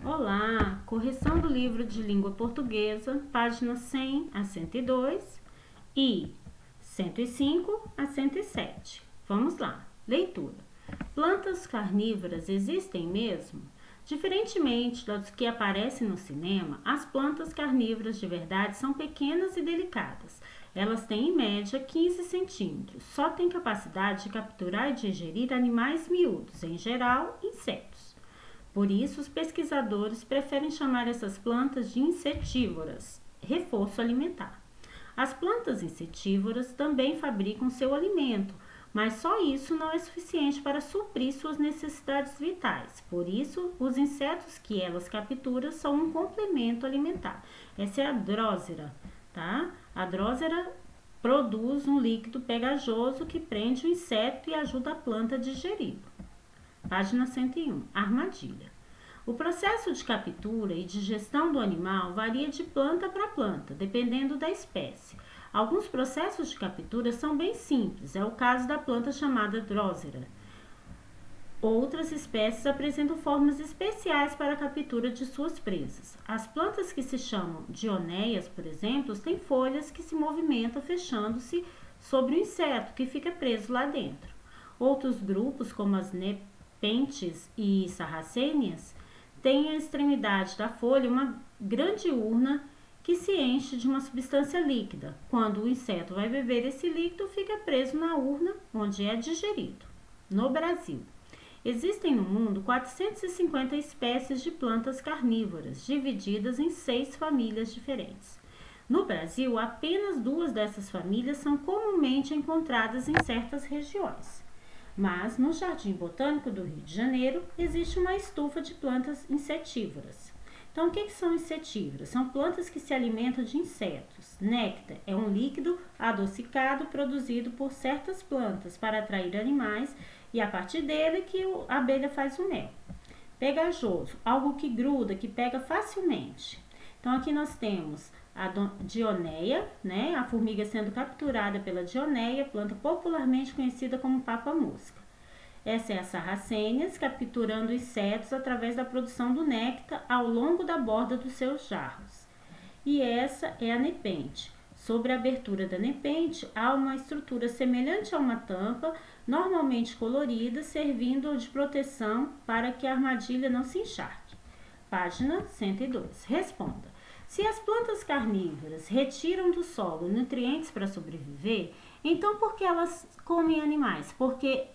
Olá, correção do livro de língua portuguesa, páginas 100 a 102 e 105 a 107. Vamos lá, leitura. Plantas carnívoras existem mesmo? Diferentemente das que aparecem no cinema, as plantas carnívoras de verdade são pequenas e delicadas. Elas têm em média 15 centímetros. Só têm capacidade de capturar e digerir animais miúdos, em geral, insetos. Por isso, os pesquisadores preferem chamar essas plantas de insetívoras, reforço alimentar. As plantas insetívoras também fabricam seu alimento, mas só isso não é suficiente para suprir suas necessidades vitais. Por isso, os insetos que elas capturam são um complemento alimentar. Essa é a Drosera, tá? A Drosera produz um líquido pegajoso que prende o inseto e ajuda a planta a digeri-lo. Página 101. Armadilha. O processo de captura e digestão do animal varia de planta para planta, dependendo da espécie. Alguns processos de captura são bem simples, é o caso da planta chamada Drosera. Outras espécies apresentam formas especiais para a captura de suas presas. As plantas que se chamam dioneias, por exemplo, têm folhas que se movimentam fechando-se sobre o inseto que fica preso lá dentro. Outros grupos, como as nepentes e sarracênias, têm à extremidade da folha uma grande urna que se enche de uma substância líquida. Quando o inseto vai beber esse líquido, fica preso na urna, onde é digerido. No Brasil, existem no mundo 450 espécies de plantas carnívoras, divididas em 6 famílias diferentes. No Brasil, apenas 2 dessas famílias são comumente encontradas em certas regiões. Mas, no Jardim Botânico do Rio de Janeiro, existe uma estufa de plantas insetívoras. Então, o que são insetívoras? São plantas que se alimentam de insetos. Néctar é um líquido adocicado produzido por certas plantas para atrair animais e a partir dele que a abelha faz o mel. Pegajoso, algo que gruda, que pega facilmente. Então, aqui nós temos a dioneia, né? A formiga sendo capturada pela dioneia, planta popularmente conhecida como papa-mosca. Essa é a sarracênias, capturando insetos através da produção do néctar ao longo da borda dos seus jarros. E essa é a nepente. Sobre a abertura da nepente, há uma estrutura semelhante a uma tampa, normalmente colorida, servindo de proteção para que a armadilha não se encharque. Página 102. Responda. Se as plantas carnívoras retiram do solo nutrientes para sobreviver, então por que elas comem animais? Porque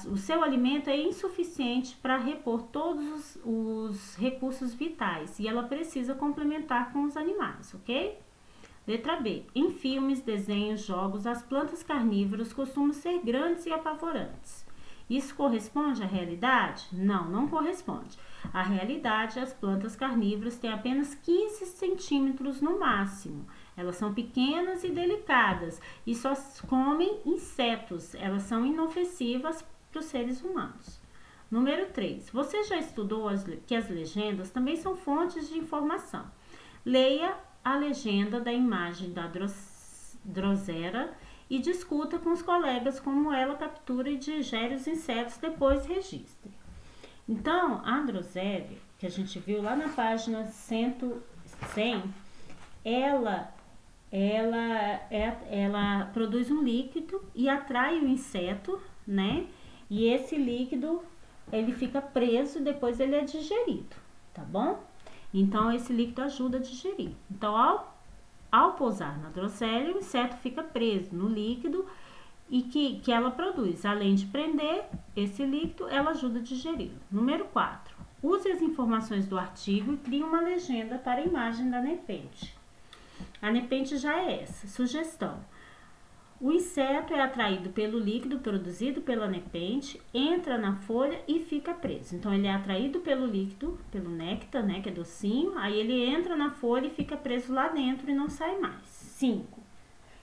o seu alimento é insuficiente para repor todos os recursos vitais e ela precisa complementar com os animais, ok? Letra B. Em filmes, desenhos, jogos, as plantas carnívoras costumam ser grandes e apavorantes. Isso corresponde à realidade? Não, não corresponde. A realidade, as plantas carnívoras têm apenas 15 centímetros no máximo. Elas são pequenas e delicadas e só comem insetos. Elas são inofensivas para os seres humanos. Número 3. Você já estudou que as legendas também são fontes de informação. Leia a legenda da imagem da Drosera e discuta com os colegas como ela captura e digere os insetos, depois registre. Então, a Drosera, que a gente viu lá na página 100, ela produz um líquido e atrai o inseto, né? E esse líquido, ele fica preso e depois ele é digerido, tá bom? Então, esse líquido ajuda a digerir. Então, ao pousar na Drosera, o inseto fica preso no líquido e que ela produz. Além de prender esse líquido, ela ajuda a digeri-lo. Número 4. Use as informações do artigo e crie uma legenda para a imagem da nepente. A nepente já é essa. Sugestão. O inseto é atraído pelo líquido produzido pela nepente, entra na folha e fica preso. Então, ele é atraído pelo líquido, pelo néctar, né, que é docinho, aí ele entra na folha e fica preso lá dentro e não sai mais. 5.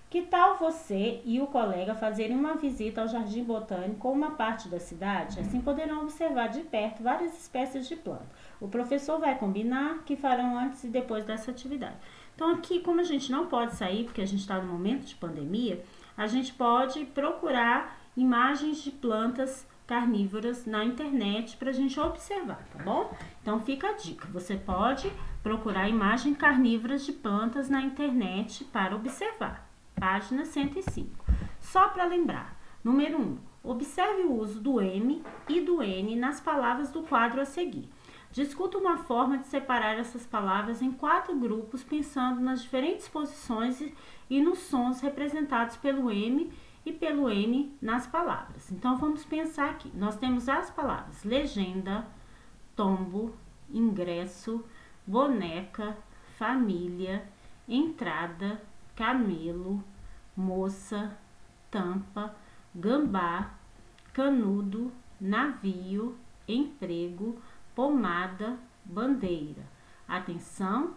Que tal você e o colega fazerem uma visita ao Jardim Botânico ou uma parte da cidade? Assim poderão observar de perto várias espécies de planta. O professor vai combinar que farão antes e depois dessa atividade. Então, aqui, como a gente não pode sair, porque a gente está no momento de pandemia, a gente pode procurar imagens de plantas carnívoras na internet para a gente observar, tá bom? Então fica a dica, você pode procurar imagens carnívoras de plantas na internet para observar. Página 105. Só para lembrar, número 1, observe o uso do M e do N nas palavras do quadro a seguir. Discuta uma forma de separar essas palavras em 4 grupos, pensando nas diferentes posições e nos sons representados pelo M e pelo N nas palavras. Então, vamos pensar aqui. Nós temos as palavras legenda, tombo, ingresso, boneca, família, entrada, camelo, moça, tampa, gambá, canudo, navio, emprego, pomada, bandeira, atenção,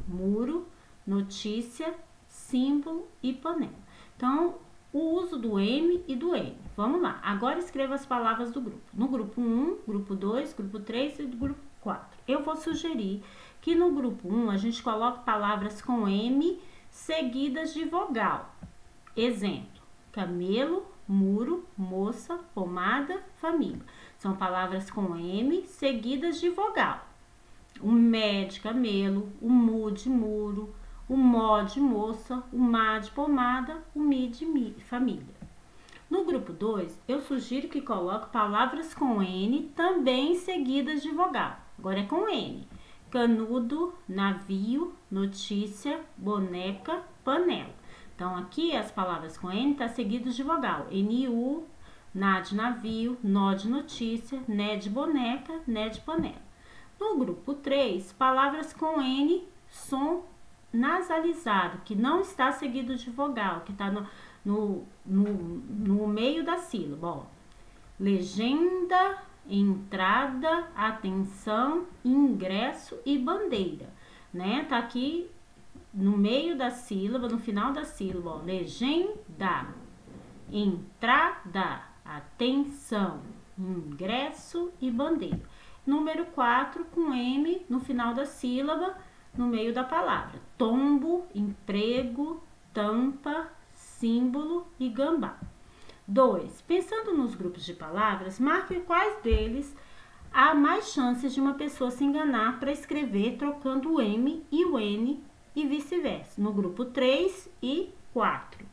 muro, notícia, símbolo e panela. Então, o uso do M e do N. Vamos lá, agora escreva as palavras do grupo. No grupo 1, grupo 2, grupo 3 e do grupo 4. Eu vou sugerir que no grupo 1 a gente coloque palavras com M seguidas de vogal. Exemplo, camelo, muro, moça, pomada, família. São palavras com M seguidas de vogal. O mé de camelo, o mu de muro, o mó de moça, o má de pomada, o mi de família. No grupo 2, eu sugiro que coloque palavras com N também seguidas de vogal. Agora é com N. Canudo, navio, notícia, boneca, panela. Então, aqui as palavras com N estão seguidas de vogal. N-U, na de navio, nó de notícia, né de boneca, né de panela. No grupo 3, palavras com N, som nasalizado, que não está seguido de vogal, que está no meio da sílaba. Ó. Legenda, entrada, atenção, ingresso e bandeira. Né? Tá aqui no meio da sílaba, no final da sílaba. Ó. Legenda, entrada, atenção, ingresso e bandeira. Número 4, com M no final da sílaba, no meio da palavra. Tombo, emprego, tampa, símbolo e gambá. 2. Pensando nos grupos de palavras, marque quais deles há mais chances de uma pessoa se enganar para escrever trocando o M e o N e vice-versa. No grupo 3 e 4.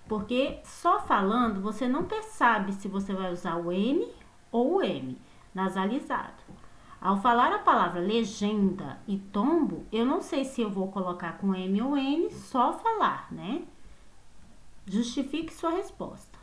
Porque só falando você não sabe se você vai usar o N ou o M, nasalizado. Ao falar a palavra legenda e tombo, eu não sei se eu vou colocar com M ou N, só falar, né? Justifique sua resposta.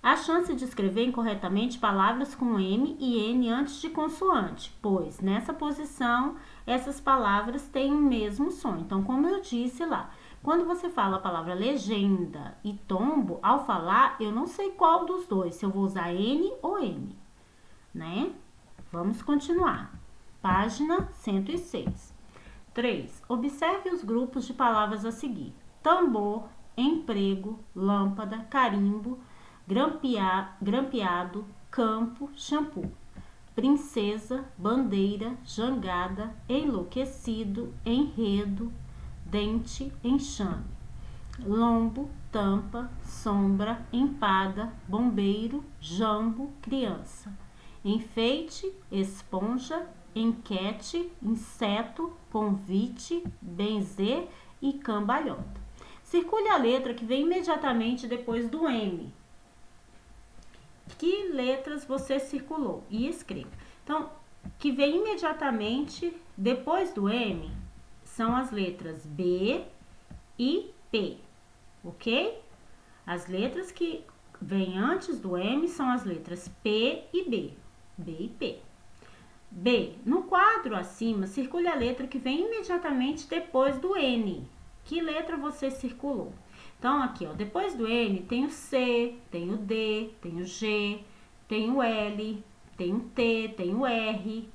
A chance de escrever incorretamente palavras com M e N antes de consoante, pois nessa posição essas palavras têm o mesmo som. Então, como eu disse lá, quando você fala a palavra legenda e tombo, ao falar, eu não sei qual dos dois, se eu vou usar N ou M, né? Vamos continuar. Página 106. 3. Observe os grupos de palavras a seguir. Tambor, emprego, lâmpada, carimbo, grampeado, campo, shampoo. Princesa, bandeira, jangada, enlouquecido, enredo, dente, enxame, lombo, tampa, sombra, empada, bombeiro, jambo, criança, enfeite, esponja, enquete, inseto, convite, benzer e cambalhota. Circule a letra que vem imediatamente depois do M. Que letras você circulou? E escreva. Então, que vem imediatamente depois do M são as letras B e P, ok? As letras que vêm antes do M são as letras P e B, B e P. B, no quadro acima, circule a letra que vem imediatamente depois do N. Que letra você circulou? Então, aqui, ó, depois do N tem o C, tem o D, tem o G, tem o L, tem o T, tem o R,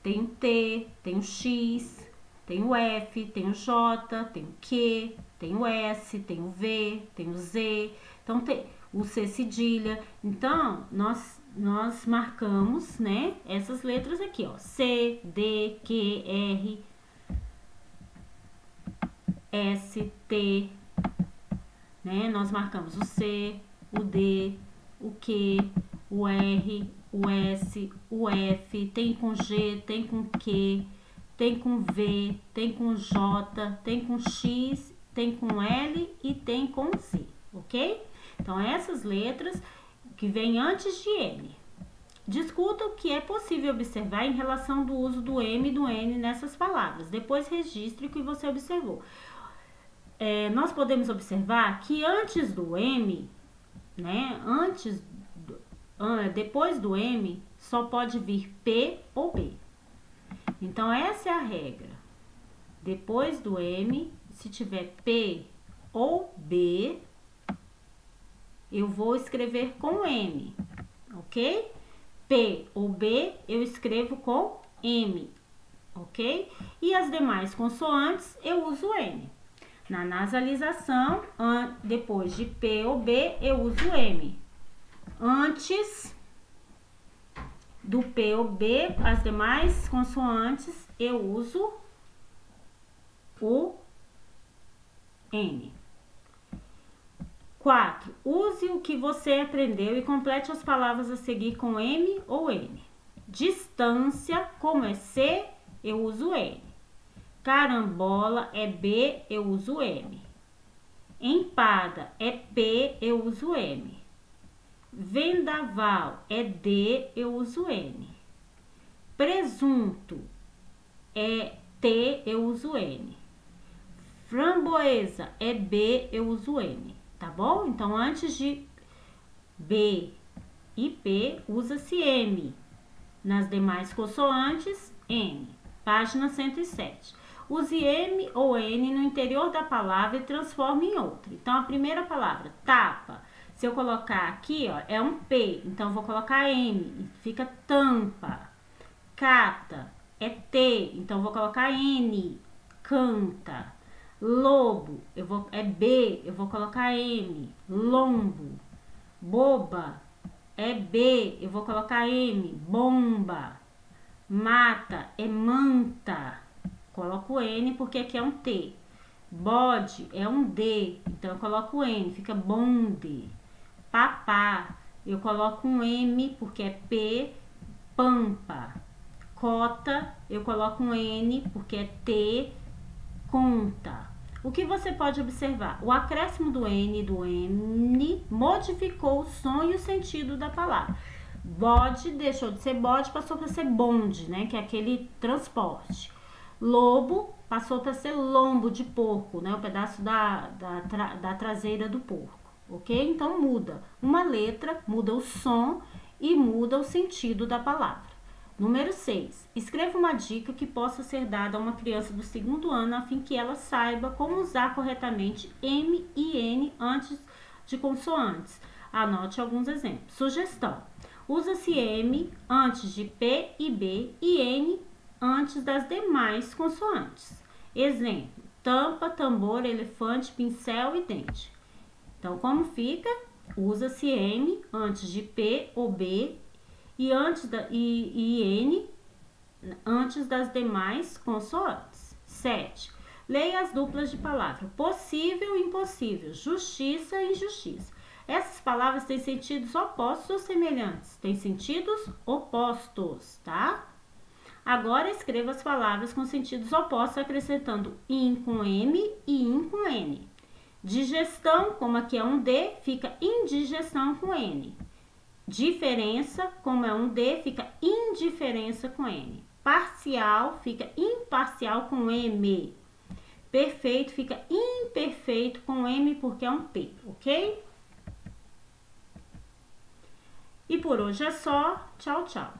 tem o T, tem o X, tem o F, tem o J, tem o Q, tem o S, tem o V, tem o Z. Então, tem o C cedilha. Então, nós marcamos, né, essas letras aqui, ó. C, D, Q, R, S, T, né? Nós marcamos o C, o D, o Q, o R, o S, o F, tem com G, tem com Q, tem com V, tem com J, tem com X, tem com L e tem com Z, ok? Então, essas letras que vêm antes de M. Discuta o que é possível observar em relação do uso do M e do N nessas palavras. Depois registre o que você observou. Nós podemos observar que antes do M, né, depois do M, só pode vir P ou B. Então, essa é a regra. Depois do M, se tiver P ou B, eu vou escrever com M, ok? P ou B, eu escrevo com M, ok? E as demais consoantes, eu uso N. Na nasalização, depois de P ou B, eu uso M. Antes do P ou B, as demais consoantes, eu uso o N. 4. Use o que você aprendeu e complete as palavras a seguir com M ou N. Distância, como é C, eu uso N. Carambola é B, eu uso M. Empada é P, eu uso M. Vendaval é D, eu uso N. Presunto é T, eu uso N. Framboesa é B, eu uso N. Tá bom? Então, antes de B e P, usa-se M. Nas demais consoantes, N. Página 107. Use M ou N no interior da palavra e transforme em outra. Então, a primeira palavra, tapa. Se eu colocar aqui, ó, é um P. Então, eu vou colocar M. Fica tampa. Cata é T. Então, eu vou colocar N. Canta. Lobo, é B, eu vou colocar M. Lombo. Boba, é B, eu vou colocar M. Bomba. Mata, é manta. Coloco N porque aqui é um T. Bode, é um D, então eu coloco N, fica bonde. Papá, eu coloco um M porque é P. Pampa. Cota, eu coloco um N porque é T. Conta. O que você pode observar? O acréscimo do N e do N modificou o som e o sentido da palavra. Bode deixou de ser bode, passou para ser bonde, né? Que é aquele transporte. Lobo passou para ser lombo de porco, né? O pedaço da traseira do porco, ok? Então muda. Uma letra muda o som e muda o sentido da palavra. Número 6. Escreva uma dica que possa ser dada a uma criança do 2º ano a fim que ela saiba como usar corretamente M e N antes de consoantes. Anote alguns exemplos. Sugestão. Usa-se M antes de P e B e N antes das demais consoantes. Exemplo. Tampa, tambor, elefante, pincel e dente. Então, como fica? Usa-se M antes de P ou B e N antes das demais consoantes. 7. Leia as duplas de palavra. Possível e impossível. Justiça e injustiça. Essas palavras têm sentidos opostos ou semelhantes? Têm sentidos opostos, tá? Agora escreva as palavras com sentidos opostos, acrescentando in com M e in com N. Digestão, como aqui é um D, fica indigestão com N. Diferença, como é um D, fica indiferença com N. Parcial, fica imparcial com M. Perfeito, fica imperfeito com M, porque é um P, ok? E por hoje é só. Tchau, tchau.